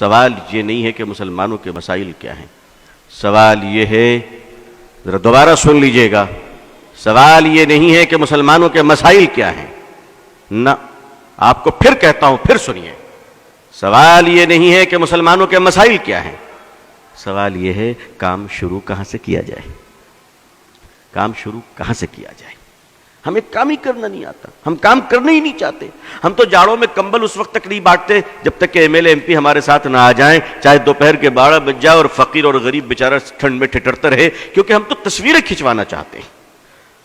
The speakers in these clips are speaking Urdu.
سوال یہ نہیں ہے کہ مسلمانوں کے مسائل کیا ہیں، سوال یہ ہے، ذرا دوبارہ سن لیجئے گا، سوال یہ نہیں ہے کہ مسلمانوں کے مسائل کیا ہیں، نہ، آپ کو پھر کہتا ہوں، پھر سنیے، سوال یہ نہیں ہے کہ مسلمانوں کے مسائل کیا ہیں، سوال یہ ہے کام شروع کہاں سے کیا جائے، کام شروع کہاں سے کیا جائے۔ ہمیں کام ہی کرنا نہیں آتا، ہم کام کرنا ہی نہیں چاہتے، ہم تو جاڑوں میں کمبل اس وقت تک نہیں بانٹتے جب تک کہ M L A M P ہمارے ساتھ نہ آ جائیں، چاہے دوپہر کے 12 بج جائے اور فقیر اور غریب بیچارہ ٹھنڈ میں ٹھٹرتا رہے، کیونکہ ہم تو تصویریں کھنچوانا چاہتے ہیں۔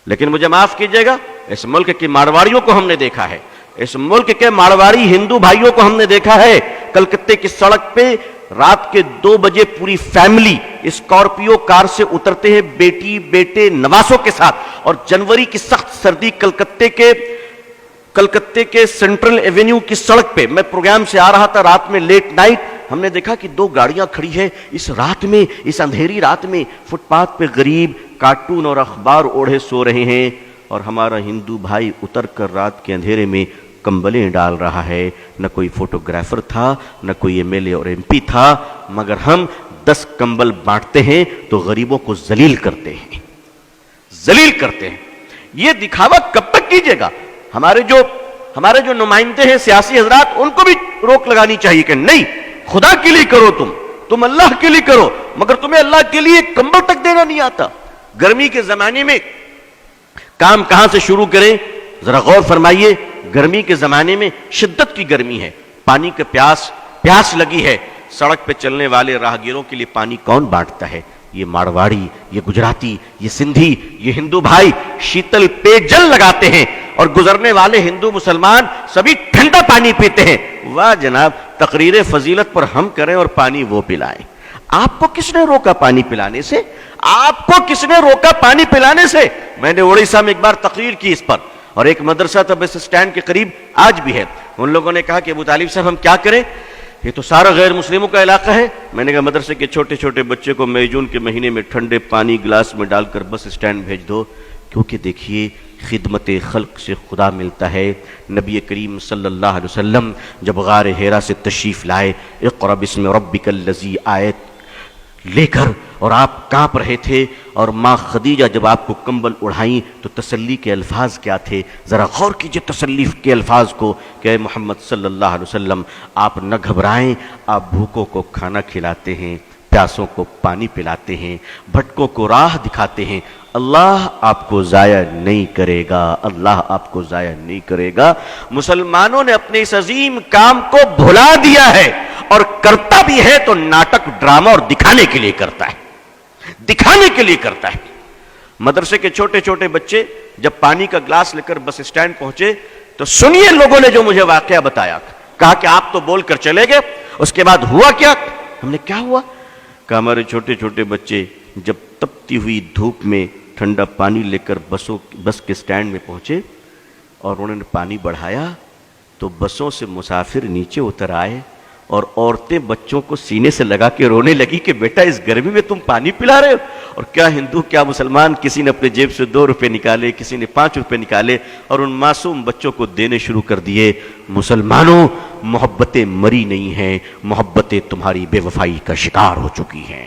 لیکن مجھے معاف کیجئے گا، اس ملک کی مارواڑیوں کو ہم نے دیکھا ہے، اس ملک کے مارواڑی ہندو بھائیوں کو ہم نے دیکھا ہے، کلکتے کی سڑک پہ رات کے 2 بجے پوری فیملی اسکارپیو کار سے اترتے ہیں بیٹی بیٹے نواسوں کے ساتھ، اور جنوری کی سخت سردی کلکتے کے سینٹرل ایونیو کی سڑک پہ، میں پروگرام سے آ رہا تھا رات میں لیٹ نائٹ، ہم نے دیکھا کہ 2 گاڑیاں کھڑی ہیں اس رات میں، اس اندھیری رات میں، فٹ پاتھ پہ غریب کارٹون اور اخبار اوڑھے سو رہے ہیں، اور ہمارا ہندو بھائی اتر کر رات کے اندھیرے میں کمبلیں ڈال رہا ہے۔ نہ کوئی فوٹوگرافر تھا، نہ کوئی ایم ایل اے اور ایم پی تھا، مگر ہم 10 کمبل بانٹتے ہیں تو غریبوں کو ذلیل کرتے ہیں، ذلیل کرتے ہیں۔ یہ دکھاوا کب تک کیجیے گا؟ ہمارے جو نمائندے ہیں سیاسی حضرات، ان کو بھی روک لگانی چاہیے کہ نہیں، خدا کے لیے کرو، تم اللہ کے لیے کرو، مگر تمہیں اللہ کے لیے کمبل تک دینا نہیں آتا۔ گرمی کے زمانے میں کام کہاں سے شروع کریں؟ ذرا غور فرمائیے، گرمی کے زمانے میں شدت کی گرمی ہے، پانی کا پیاس لگی ہے، سڑک پہ چلنے والے راہگیروں کے لیے پانی کون بانٹتا ہے؟ یہ مارواڑی، یہ گجراتی، یہ سندھی، یہ ہندو بھائی شیتل پے جل لگاتے ہیں، اور گزرنے والے ہندو مسلمان سبھی ٹھنڈا پانی پیتے ہیں۔ واہ جناب، تقریر فضیلت پر ہم کریں اور پانی وہ پلائیں۔ آپ کو کس نے روکا پانی پلانے سے؟ آپ کو کس نے روکا پانی پلانے سے؟ میں نے اڑیسہ میں ایک بار تقریر کی اس پر، اور ایک مدرسہ تھا بس اسٹینڈ کے قریب، آج بھی ہے، ان لوگوں نے کہا کہ ابو طالب صاحب ہم کیا کریں، یہ تو سارا غیر مسلموں کا علاقہ ہے۔ میں نے کہا مدرسے کے چھوٹے چھوٹے بچے کو مئی جون کے مہینے میں ٹھنڈے پانی گلاس میں ڈال کر بس اسٹینڈ بھیج دو، کیونکہ دیکھیے خدمت خلق سے خدا ملتا ہے۔ نبی کریم صلی اللہ علیہ وسلم جب غار حرا سے تشریف لائے، اقرأ بسم ربک الذی آیت لے کر، اور آپ کانپ رہے تھے، اور ماں خدیجہ جب آپ کو کمبل اڑھائیں تو تسلی کے الفاظ کیا تھے؟ ذرا غور کیجئے تسلی کے الفاظ کو کہ اے محمد صلی اللہ علیہ وسلم، آپ نہ گھبرائیں، آپ بھوکوں کو کھانا کھلاتے ہیں، پیاسوں کو پانی پلاتے ہیں، بھٹکوں کو راہ دکھاتے ہیں، اللہ آپ کو ضائع نہیں کرے گا، اللہ آپ کو ضائع نہیں کرے گا۔ مسلمانوں نے اپنے اس عظیم کام کو بھلا دیا ہے، اور کرتا بھی ہے تو ناٹک، ڈرامہ اور دکھانے کے لیے کرتا ہے، دکھانے کے لیے کرتا ہے۔ مدرسے کے چھوٹے چھوٹے بچے جب پانی کا گلاس لے کر بس اسٹینڈ پہنچے تو سنیے لوگوں نے جو مجھے واقعہ بتایا، کہا کہ آپ تو بول کر چلے گئے، اس کے بعد ہوا کیا؟ ہم نے کیا ہوا؟ کہ ہمارے چھوٹے چھوٹے بچے جب تپتی ہوئی دھوپ میں ٹھنڈا پانی لے کر بس کے اسٹینڈ میں پہنچے اور انہوں نے پانی بڑھایا تو بسوں سے مسافر نیچے اتر آئے، اور عورتیں بچوں کو سینے سے لگا کے رونے لگی کہ بیٹا اس گرمی میں تم پانی پلا رہے ہو۔ اور کیا ہندو کیا مسلمان، کسی نے اپنے جیب سے 2 روپے نکالے، کسی نے 5 روپے نکالے، اور ان معصوم بچوں کو دینے شروع کر دیے۔ مسلمانوں، محبتیں مری نہیں ہیں، محبتیں تمہاری بے وفائی کا شکار ہو چکی ہیں،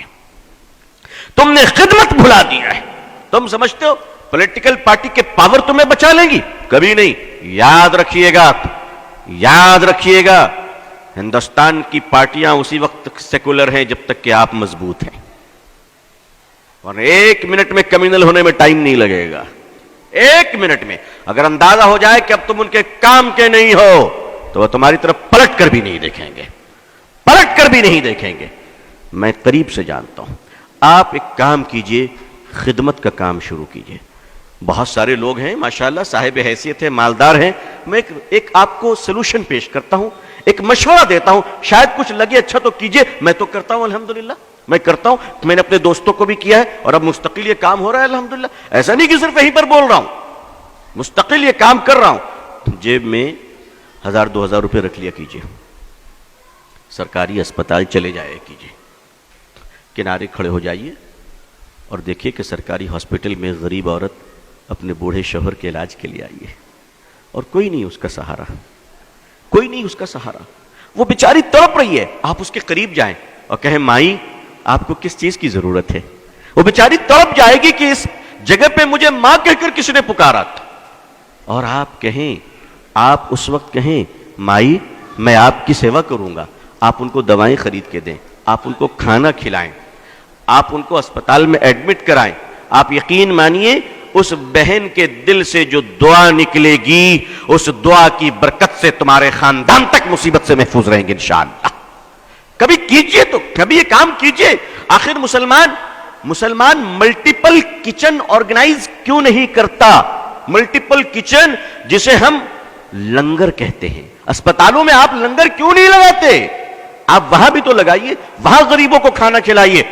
تم نے خدمت بھلا دیا ہے۔ تم سمجھتے ہو پولیٹیکل پارٹی کے پاور تمہیں بچا لیں گی؟ کبھی نہیں۔ یاد رکھیے گا، یاد رکھیے گا، ہندوستان کی پارٹیاں اسی وقت سیکولر ہیں جب تک کہ آپ مضبوط ہیں، اور 1 منٹ میں کمیونل ہونے میں ٹائم نہیں لگے گا۔ 1 منٹ میں اگر اندازہ ہو جائے کہ اب تم ان کے کام کے نہیں ہو تو وہ تمہاری طرف پلٹ کر بھی نہیں دیکھیں گے، پلٹ کر بھی نہیں دیکھیں گے۔ میں قریب سے جانتا ہوں، آپ ایک کام کیجئے، خدمت کا کام شروع کیجئے۔ بہت سارے لوگ ہیں ماشاءاللہ، صاحب حیثیت ہیں، مالدار ہیں، میں ایک آپ کو سلوشن پیش کرتا ہوں، ایک مشورہ دیتا ہوں، شاید کچھ لگے اچھا تو کیجئے۔ میں تو کرتا ہوں الحمدللہ، میں کرتا ہوں، میں نے اپنے دوستوں کو بھی کیا ہے، اور اب مستقل یہ کام ہو رہا ہے الحمدللہ۔ ایسا نہیں کہ صرف یہیں پر بول رہا ہوں، مستقل یہ کام کر رہا ہوں۔ جیب میں 1000-2000 روپے رکھ لیا کیجئے، سرکاری اسپتال چلے جایا کیجئے، کنارے کھڑے ہو جائیے اور دیکھیے کہ سرکاری ہاسپٹل میں غریب عورت اپنے بوڑھے شوہر کے علاج کے لیے آئی ہے، اور کوئی نہیں اس کا سہارا، کوئی نہیں اس کا سہارا۔ وہ بیچاری تڑپ رہی ہے، آپ اس کے قریب جائیں اور کہیں مائی آپ کو کس چیز کی ضرورت ہے؟ وہ بیچاری تڑپ جائے گی کہ اس جگہ پہ مجھے ماں کہہ کر کس نے پکارا تھا، اور آپ کہیں، آپ اس وقت کہیں مائی میں آپ کی سیوا کروں گا، آپ ان کو دوائیں خرید کے دیں، آپ ان کو کھانا کھلائیں، آپ ان کو اسپتال میں ایڈمٹ کرائیں، آپ یقین مانیے اس بہن کے دل سے جو دعا نکلے گی، اس دعا کی برکت سے تمہارے خاندان تک مصیبت سے محفوظ رہیں گے انشاءاللہ۔ کبھی کیجئے، تو کبھی یہ کام کیجئے۔ آخر مسلمان ملٹیپل کچن آرگنائز کیوں نہیں کرتا؟ ملٹیپل کچن جسے ہم لنگر کہتے ہیں، اسپتالوں میں آپ لنگر کیوں نہیں لگاتے؟ آپ وہاں بھی تو لگائیے، وہاں غریبوں کو کھانا کھلائیے۔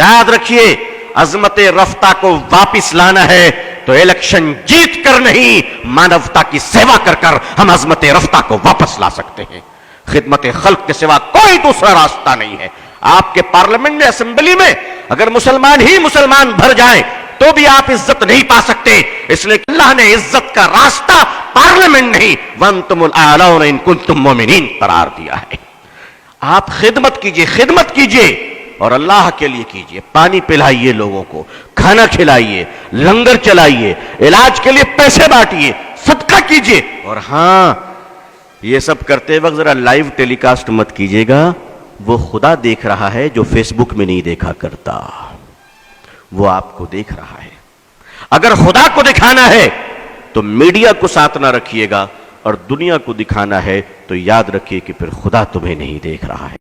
یاد رکھیے عظمت رفتہ کو واپس لانا ہے تو الیکشن جیت کر نہیں، مانوتا کی سیوا کر کر ہم عظمت رفتہ کو واپس لا سکتے ہیں۔ خدمت خلق کے سوا کوئی دوسرا راستہ نہیں ہے۔ آپ کے پارلیمنٹ میں، اسمبلی میں اگر مسلمان ہی مسلمان بھر جائیں تو بھی آپ عزت نہیں پا سکتے، اس لیے کہ اللہ نے عزت کا راستہ پارلیمنٹ نہیں وَأَنْتُمُ الْأَعْلَوْنَ إِن كُنتُم مُؤْمِنِينَ قرار دیا ہے۔ آپ خدمت کیجئے اور اللہ کے لیے کیجئے۔ پانی پلائیے لوگوں کو، کھانا کھلائیے، لنگر چلائیے، علاج کے لیے پیسے بانٹیے، صدقہ کیجئے۔ اور ہاں، یہ سب کرتے وقت ذرا لائیو ٹیلی کاسٹ مت کیجئے گا، وہ خدا دیکھ رہا ہے جو فیس بک میں نہیں دیکھا کرتا، وہ آپ کو دیکھ رہا ہے۔ اگر خدا کو دکھانا ہے تو میڈیا کو ساتھ نہ رکھیے گا، اور دنیا کو دکھانا ہے تو یاد رکھیے کہ پھر خدا تمہیں نہیں دیکھ رہا ہے۔